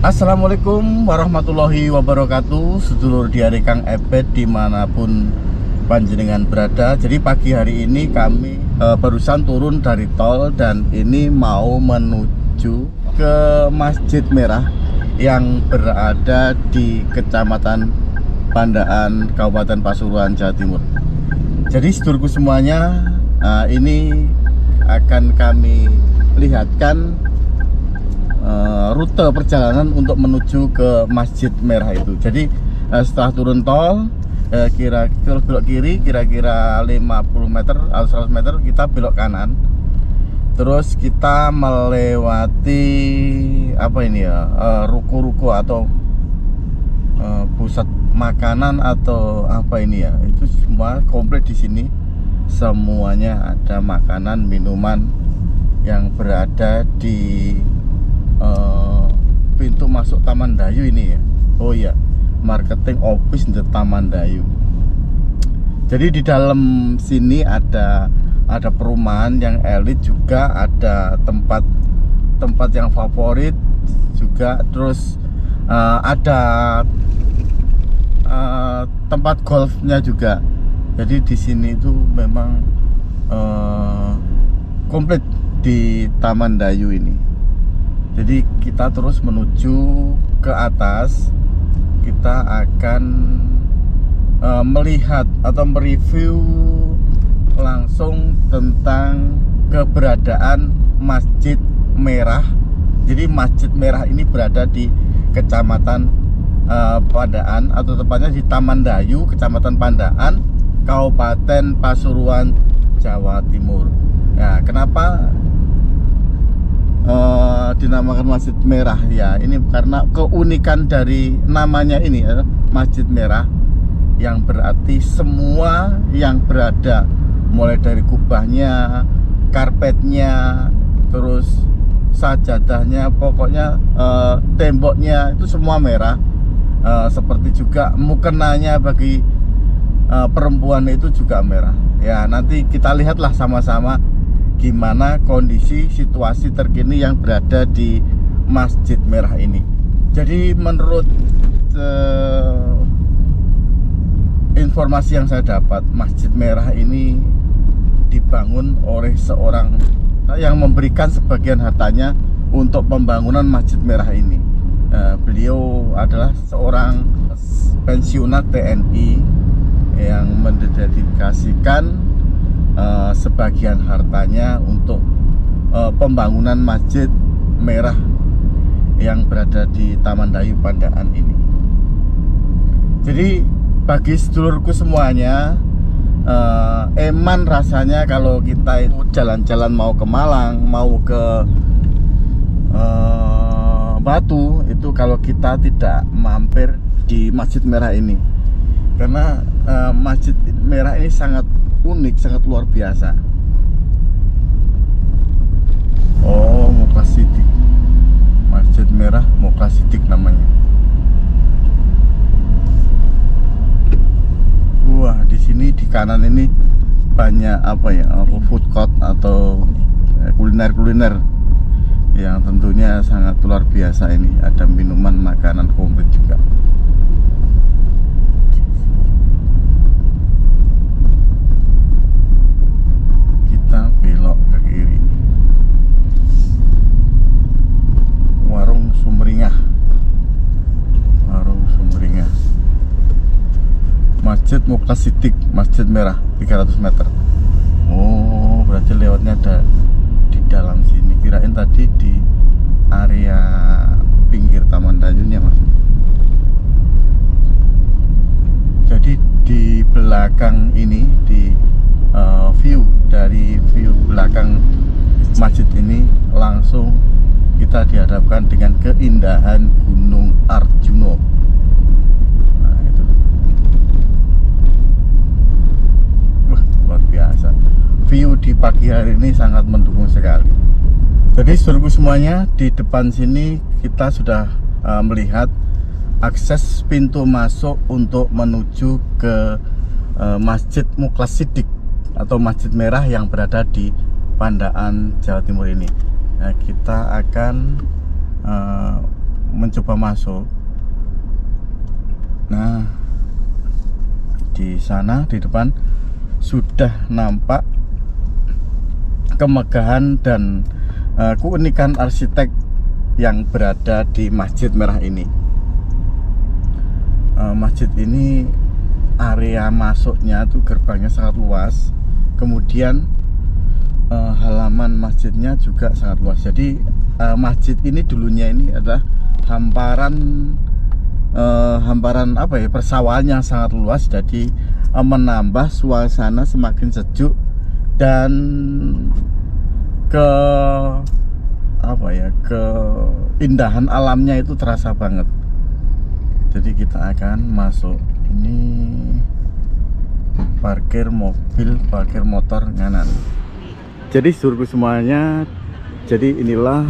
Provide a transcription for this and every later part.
Assalamualaikum warahmatullahi wabarakatuh. Sedulur diare Kang Ebet dimanapun panjenengan berada. Jadi pagi hari ini kami barusan turun dari tol dan ini mau menuju ke Masjid Merah yang berada di Kecamatan Pandaan, Kabupaten Pasuruan, Jawa Timur. Jadi sedulurku semuanya, ini akan kami lihatkan rute perjalanan untuk menuju ke Masjid Merah itu. Jadi setelah turun tol, kira-kira belok kiri, kira-kira 50 meter atau 100 meter kita belok kanan. Terus kita melewati apa ini ya, ruko-ruko atau pusat makanan atau apa ini ya. Itu semua komplit di sini. Semuanya ada makanan, minuman yang berada di pintu masuk Taman Dayu ini ya. Oh iya, marketing office di Taman Dayu. Jadi di dalam sini ada perumahan yang elit juga, ada tempat yang favorit juga, terus ada tempat golfnya juga. Jadi di sini itu memang komplit di Taman Dayu ini. Jadi kita terus menuju ke atas. Kita akan melihat atau mereview langsung tentang keberadaan Masjid Merah. Jadi Masjid Merah ini berada di Kecamatan Pandaan, atau tepatnya di Taman Dayu, Kecamatan Pandaan, Kabupaten Pasuruan, Jawa Timur. Nah, kenapa dinamakan Masjid Merah ya? Ini karena keunikan dari namanya ini, Masjid Merah, yang berarti semua yang berada, mulai dari kubahnya, karpetnya, terus sajadahnya, pokoknya temboknya itu semua merah. Seperti juga mukenanya bagi perempuan itu juga merah. Ya, nanti kita lihatlah sama-sama gimana kondisi situasi terkini yang berada di Masjid Merah ini. Jadi menurut informasi yang saya dapat, Masjid Merah ini dibangun oleh seorang yang memberikan sebagian hartanya untuk pembangunan Masjid Merah ini. Beliau adalah seorang pensiunat TNI yang mendedikasikan sebagian hartanya untuk pembangunan Masjid Merah yang berada di Taman Dayu Pandaan ini. Jadi bagi sedulurku semuanya, eman rasanya kalau kita jalan-jalan mau ke Malang, mau ke Batu, itu kalau kita tidak mampir di Masjid Merah ini. Karena Masjid Merah ini sangat unik, sangat luar biasa. Oh, Mukasidik, Masjid Merah Mukasidik namanya. Wah, di sini di kanan ini banyak apa ya, food court atau kuliner-kuliner yang tentunya sangat luar biasa ini. Ada minuman, makanan komplit juga. Kita belok ke kiri. Warung Sumringah. Warung Sumringah. Masjid Mukasidik, Masjid Merah 300 meter. Oh, berarti lewatnya ada di dalam sini. Kirain tadi di area pinggir Taman Dayunya, Mas. Jadi di belakang ini, di view belakang masjid ini, langsung kita dihadapkan dengan keindahan Gunung Arjuno. Nah, itu. Wah, luar biasa. View di pagi hari ini sangat mendukung sekali. Jadi saudaraku semuanya, di depan sini kita sudah melihat akses pintu masuk untuk menuju ke Masjid Mukasidik atau Masjid Merah yang berada di Pandaan, Jawa Timur ini. Nah, kita akan mencoba masuk. Nah, di sana di depan sudah nampak kemegahan dan keunikan arsitek yang berada di Masjid Merah ini. Masjid ini area masuknya tuh gerbangnya sangat luas, kemudian halaman masjidnya juga sangat luas. Jadi masjid ini dulunya ini adalah hamparan apa ya, persawahan yang sangat luas. Jadi menambah suasana semakin sejuk dan keindahan alamnya itu terasa banget. Jadi kita akan masuk. Ini parkir mobil, parkir motor nganan. Jadi seluruh semuanya, jadi inilah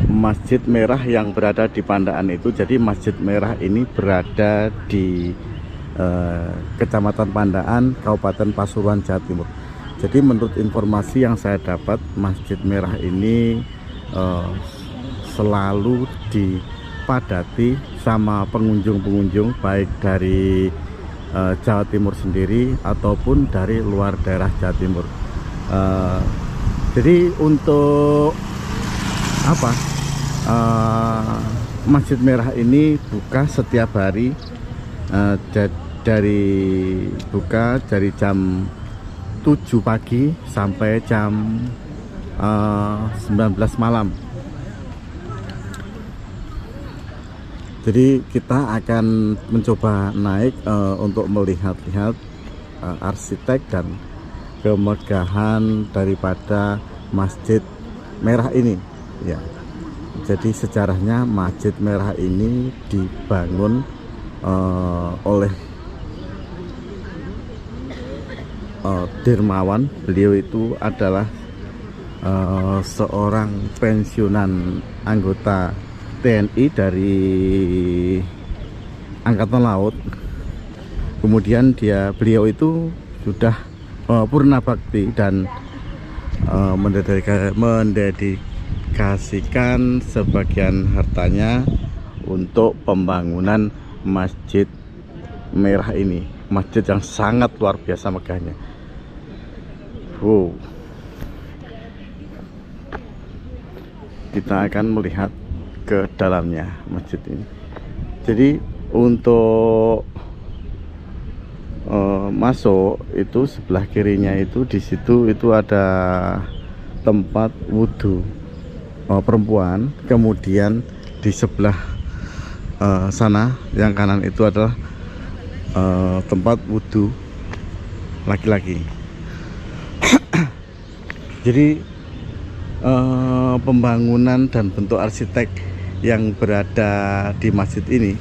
Masjid Merah yang berada di Pandaan itu. Jadi Masjid Merah ini berada di Kecamatan Pandaan, Kabupaten Pasuruan, Jawa Timur. Jadi menurut informasi yang saya dapat, Masjid Merah ini selalu dipadati sama pengunjung-pengunjung, baik dari Jawa Timur sendiri ataupun dari luar daerah Jawa Timur. Jadi untuk Masjid Merah ini buka setiap hari, buka dari jam 7 pagi sampai jam 19 malam. Jadi kita akan mencoba naik untuk melihat-lihat arsitek dan kemegahan daripada Masjid Merah ini ya. Jadi sejarahnya Masjid Merah ini dibangun oleh Dirmawan. Beliau itu adalah seorang pensiunan anggota TNI dari Angkatan Laut. Kemudian beliau itu sudah purna bakti dan mendedikasikan sebagian hartanya untuk pembangunan Masjid Merah ini. Masjid yang sangat luar biasa megahnya. Wow. Kita akan melihat ke dalamnya masjid ini. Jadi untuk masuk itu sebelah kirinya itu, di situ itu ada tempat wudhu perempuan. Kemudian di sebelah sana yang kanan itu adalah tempat wudhu laki-laki. Jadi pembangunan dan bentuk arsitek yang berada di masjid ini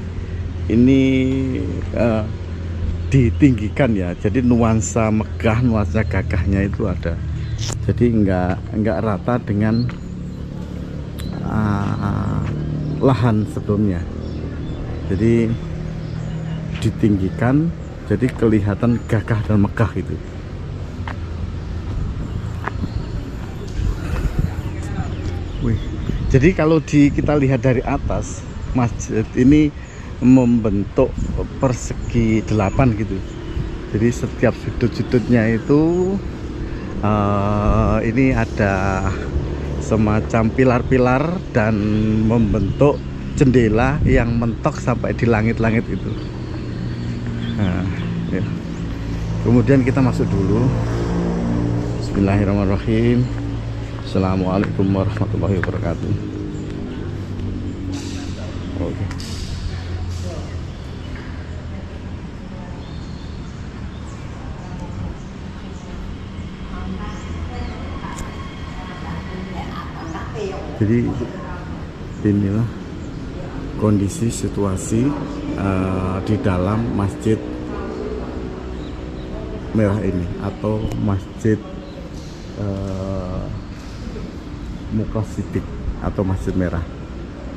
ditinggikan ya. Jadi nuansa megah, nuansa gagahnya itu ada. Jadi enggak rata dengan lahan sebelumnya. Jadi ditinggikan, jadi kelihatan gagah dan megah itu. Wih. Jadi kalau kita lihat dari atas, masjid ini membentuk persegi 8 gitu. Jadi setiap sudut-sudutnya itu ini ada semacam pilar-pilar dan membentuk jendela yang mentok sampai di langit-langit itu. Nah, ya. Kemudian kita masuk dulu. Bismillahirrahmanirrahim. Assalamualaikum warahmatullahi wabarakatuh. Oke. Jadi inilah kondisi situasi di dalam Masjid Merah ini, atau Masjid Muqassidik atau Masjid Merah.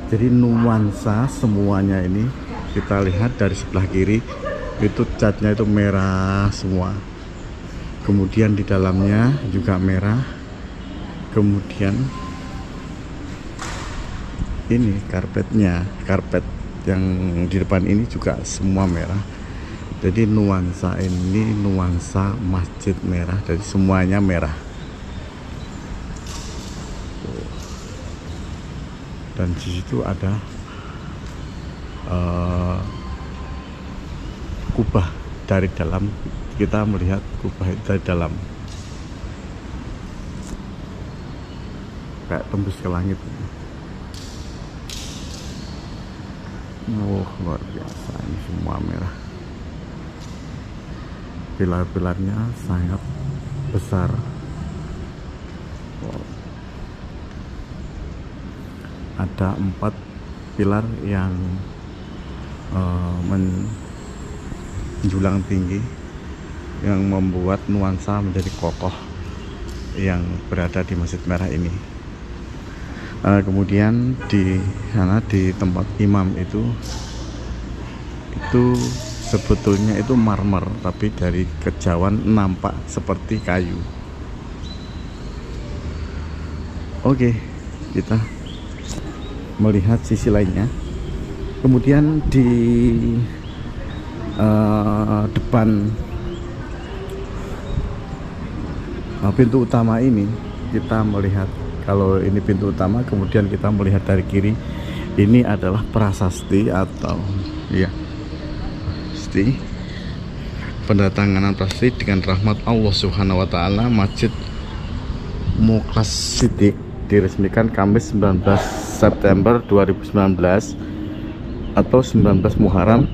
Jadi nuansa semuanya ini kita lihat dari sebelah kiri itu catnya itu merah semua. Kemudian di dalamnya juga merah. Kemudian ini karpetnya, karpet yang di depan ini juga semua merah. Jadi nuansa ini nuansa Masjid Merah, jadi semuanya merah. Dan di situ ada kubah dari dalam, kita melihat kubah itu dari dalam kayak tembus ke langit. Oh, luar biasa, ini semua merah. Pilar-pilarnya sangat besar. Wow. Ada 4 pilar yang menjulang tinggi, yang membuat nuansa menjadi kokoh yang berada di Masjid Merah ini. Kemudian di sana, di tempat imam itu sebetulnya itu marmer, tapi dari kejauhan nampak seperti kayu. Oke, kita melihat sisi lainnya. Kemudian di depan pintu utama ini kita melihat, kalau ini pintu utama, kemudian kita melihat dari kiri, ini adalah prasasti atau ya pendatanganan prasasti dengan rahmat Allah Subhanahu wa taala. Masjid Mukhlas Siddiq diresmikan Kamis 19 September 2019 atau 19 Muharram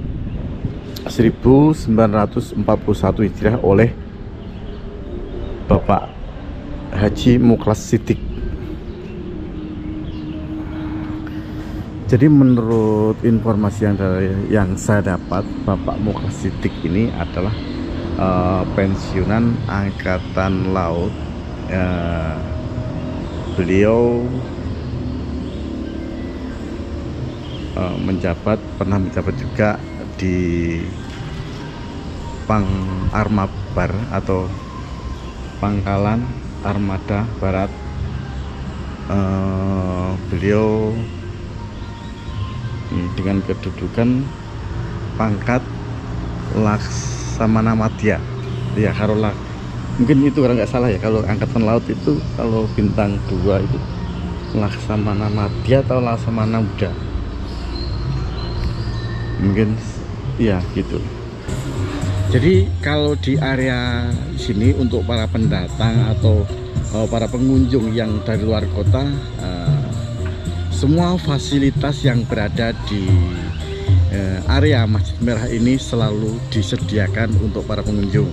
1941 Hijriah oleh Bapak Haji Mukhlas Siddiq. Jadi menurut informasi yang saya dapat, Bapak Mukhlas Siddiq ini adalah pensiunan Angkatan Laut. Beliau pernah menjabat juga di Armabar atau Pangkalan Armada Barat. Beliau dengan kedudukan pangkat Laksamana Madya, ya Harolak. Mungkin itu kalau nggak salah ya, kalau angkatan laut itu kalau bintang 2 itu Laksamana Madya atau Laksamana Muda, mungkin ya gitu. Jadi kalau di area sini untuk para pendatang atau para pengunjung yang dari luar kota, semua fasilitas yang berada di area Masjid Merah ini selalu disediakan untuk para pengunjung.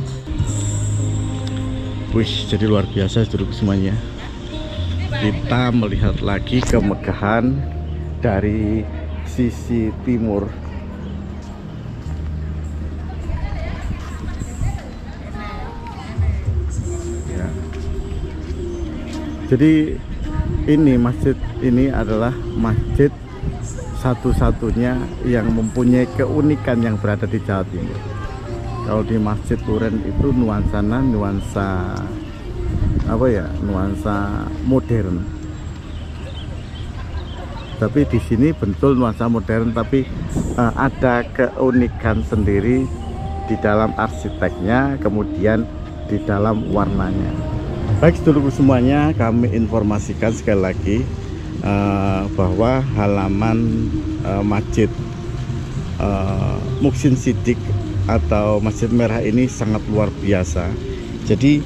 Wih, jadi luar biasa seluruh semuanya. Kita melihat lagi kemegahan dari sisi timur. Ya. Jadi ini masjid ini adalah masjid satu-satunya yang mempunyai keunikan yang berada di Jawa Timur. Kalau di Masjid Duren itu nuansa apa ya, nuansa modern. Tapi di sini betul nuansa modern, tapi ada keunikan sendiri di dalam arsiteknya, kemudian di dalam warnanya. Baik seluruh semuanya, kami informasikan sekali lagi bahwa halaman Masjid Mukhsin Siddiq atau Masjid Merah ini sangat luar biasa. Jadi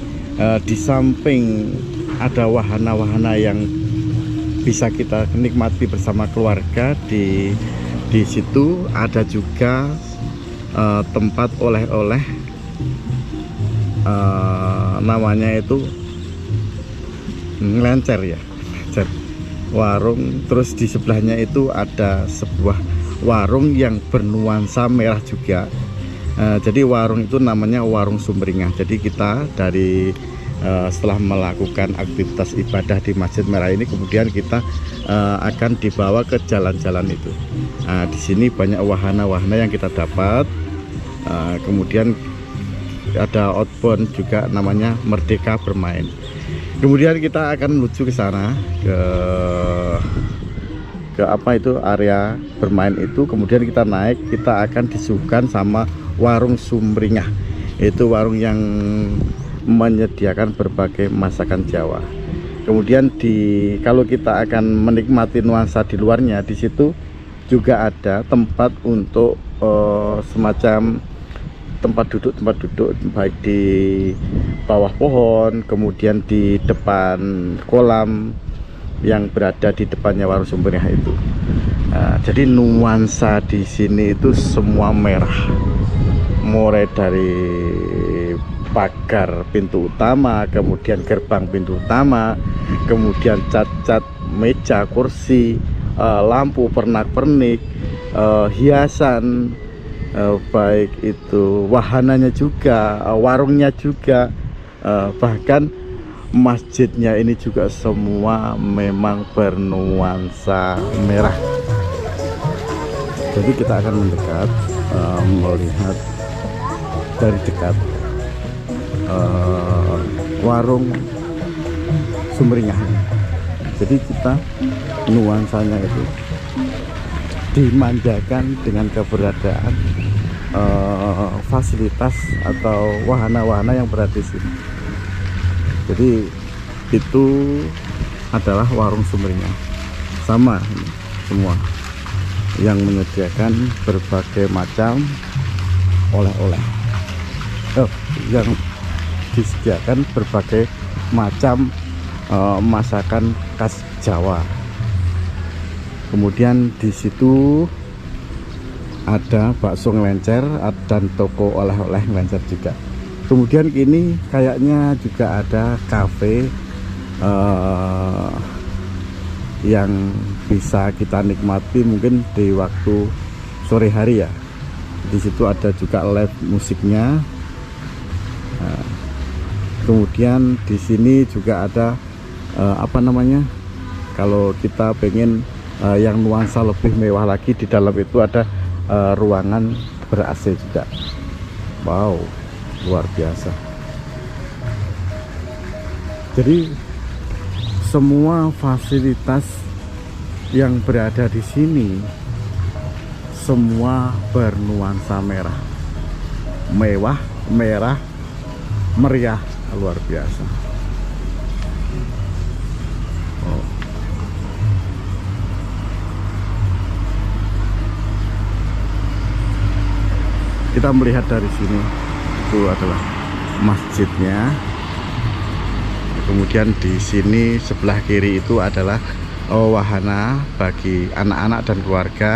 di samping ada wahana-wahana yang bisa kita nikmati bersama keluarga, di situ ada juga tempat oleh-oleh, namanya itu ngelencer ya, warung. Terus di sebelahnya itu ada sebuah warung yang bernuansa merah juga. Jadi warung itu namanya Warung Sumringah. Jadi kita setelah melakukan aktivitas ibadah di Masjid Merah ini, kemudian kita akan dibawa ke jalan-jalan itu. Di sini banyak wahana-wahana yang kita dapat. Kemudian ada outbound juga, namanya Merdeka Bermain. Kemudian kita akan menuju ke sana, ke ke apa itu area bermain itu, kemudian kita naik, kita akan disuguhkan sama warung sumringah. Itu warung yang menyediakan berbagai masakan Jawa. Kemudian kalau kita akan menikmati nuansa di luarnya, di situ juga ada tempat untuk semacam tempat duduk baik di bawah pohon, kemudian di depan kolam yang berada di depannya warung sumringah itu. Jadi nuansa di sini itu semua merah, mulai dari pagar pintu utama, kemudian gerbang pintu utama, kemudian cat-cat meja, kursi, lampu pernak-pernik, hiasan, baik itu wahananya juga, warungnya juga, bahkan masjidnya ini juga semua memang bernuansa merah. Jadi kita akan mendekat, melihat dari dekat warung sumringah. Jadi kita nuansanya itu dimanjakan dengan keberadaan fasilitas atau wahana-wahana yang berada di sini. Jadi itu adalah warung sumringah, sama ini, semua yang menyediakan berbagai macam oleh-oleh, yang disediakan berbagai macam masakan khas Jawa. Kemudian di situ ada bakso ngelencer dan toko oleh-oleh ngelencer juga. Kemudian ini kayaknya juga ada kafe yang bisa kita nikmati mungkin di waktu sore hari ya. Di situ ada juga live musiknya. Kemudian di sini juga ada apa namanya, kalau kita pengen yang nuansa lebih mewah lagi, di dalam itu ada ruangan ber AC juga. Wow, luar biasa. Jadi semua fasilitas yang berada di sini semua bernuansa merah, mewah, merah, meriah, luar biasa. Kita melihat dari sini, itu adalah masjidnya. Kemudian di sini sebelah kiri itu adalah wahana bagi anak-anak dan keluarga.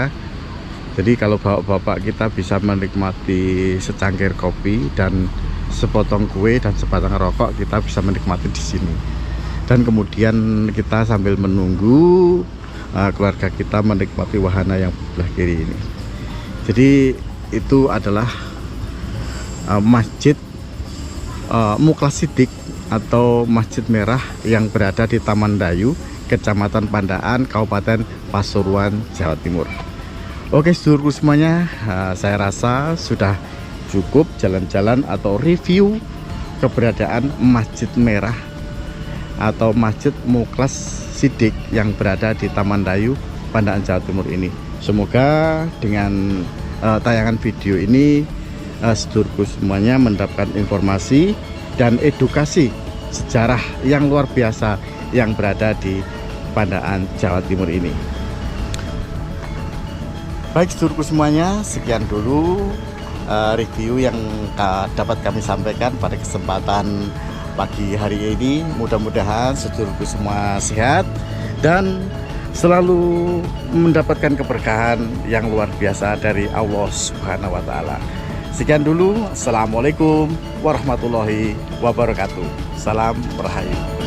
Jadi kalau bapak-bapak kita bisa menikmati secangkir kopi dan sepotong kue dan sebatang rokok, kita bisa menikmati di sini. Dan kemudian kita sambil menunggu keluarga kita menikmati wahana yang sebelah kiri ini. Jadi itu adalah Masjid Muklas Siddiq atau Masjid Merah yang berada di Taman Dayu, Kecamatan Pandaan, Kabupaten Pasuruan, Jawa Timur. Oke sedulurku semuanya, saya rasa sudah cukup jalan-jalan atau review keberadaan Masjid Merah atau Masjid Muklas Siddiq yang berada di Taman Dayu, Pandaan, Jawa Timur ini. Semoga dengan tayangan video ini sedulurku semuanya mendapatkan informasi dan edukasi sejarah yang luar biasa yang berada di Pandaan, Jawa Timur ini. Baik sedulurku semuanya, sekian dulu review yang dapat kami sampaikan pada kesempatan pagi hari ini. Mudah-mudahan sedulurku semua sehat dan selalu mendapatkan keberkahan yang luar biasa dari Allah Subhanahu wa Ta'ala. Sekian dulu, assalamualaikum warahmatullahi wabarakatuh. Salam Rahayu.